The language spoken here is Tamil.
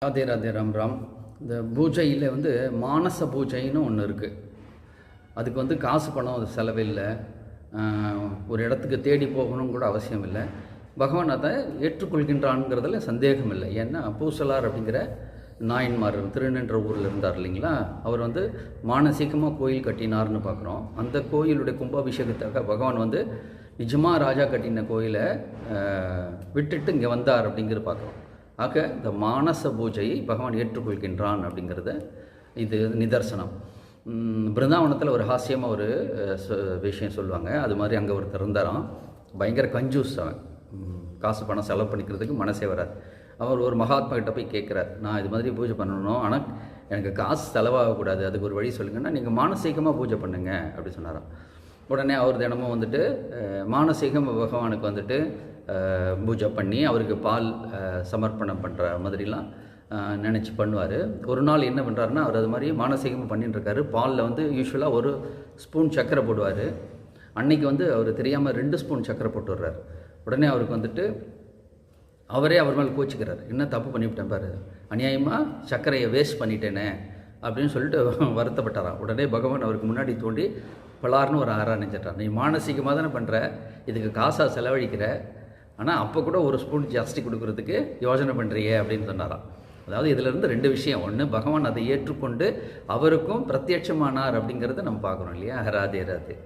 ராதே ராதே ராம் ராம். இந்த பூஜையில் மானச பூஜைன்னு ஒன்று இருக்குது. அதுக்கு காசு பணம் அது செலவில்லை. ஒரு இடத்துக்கு தேடி போகணும் கூட அவசியம் இல்லை. பகவான் அதை ஏற்றுக்கொள்கின்றான்ங்கிறதுல சந்தேகம் இல்லை. ஏன்னா பூசலார் அப்படிங்கிற நாயன்மார் திருநின்ற ஊரில் இருந்தார் இல்லைங்களா, அவர் மானசீகமாக கோயில் கட்டினார்னு பார்க்குறோம். அந்த கோயிலுடைய கும்பாபிஷேகத்தாக பகவான் நிஜமாக ராஜா கட்டின கோயிலை விட்டுட்டு இங்கே வந்தார் அப்படிங்கிறது பார்க்குறோம். ஆக இந்த மானச பூஜையை பகவான் ஏற்றுக்கொள்கின்றான் அப்படிங்கிறத இது நிதர்சனம். பிருந்தாவனத்தில் ஒரு ஹாஸ்யமாக ஒரு விஷயம் சொல்லுவாங்க. அது மாதிரி அங்கே ஒருத்தர் இருந்தாராம். பயங்கர கஞ்சூஸ். அவன் காசு பணம் செலவு பண்ணிக்கிறதுக்கு மனசே வராது. அவர் ஒரு மகாத்மா கிட்ட போய் கேட்குறார், நான் இது மாதிரி பூஜை பண்ணணும், ஆனால் எனக்கு காசு செலவாகக்கூடாது, அதுக்கு ஒரு வழி சொல்லுங்கன்னா நீங்கள் மானசீகமாக பூஜை பண்ணுங்க அப்படி சொன்னாராம். உடனே அவர் தினமும் மானசீகம் பகவானுக்கு பூஜை பண்ணி அவருக்கு பால் சமர்ப்பணம் பண்ணுற மாதிரிலாம் நினச்சி பண்ணுவார். ஒரு நாள் என்ன பண்ணுறாருன்னா, அவர் அது மாதிரி மானசீகமாக பண்ணிட்டுருக்காரு. பாலில் யூஸ்வலாக ஒரு ஸ்பூன் சர்க்கரை போடுவார். அன்றைக்கி அவர் தெரியாமல் 2 ஸ்பூன் சர்க்கரை போட்டு வர்றார். உடனே அவருக்கு அவரே அவர் மேலே கோச்சிக்கிறார். என்ன தப்பு பண்ணிவிட்டேன் பாரு, அநியாயமாக சர்க்கரையை வேஸ்ட் பண்ணிட்டேனே அப்படின்னு சொல்லிட்டு வருத்தப்பட்டாராம். உடனே பகவான் அவருக்கு முன்னாடி தோண்டி பலார்னு ஒரு ஆராய்ச்சார். நீ மானசீகமாக தானே பண்ணுற, இதுக்கு காசாக செலவழிக்கிற, ஆனால் அப்போ கூட ஒரு ஸ்பூன் ஜாஸ்தி கொடுக்கறதுக்கு யோசனை பண்ணுறியே அப்படின்னு சொன்னாராம். அதாவது இதிலிருந்து 2 விஷயம். ஒன்று, பகவான் அதை ஏற்றுக்கொண்டு அவருக்கும் பிரத்யட்சமானார் அப்படிங்கிறத நம்ம பார்க்குறோம் இல்லையா. ராதே ராதே.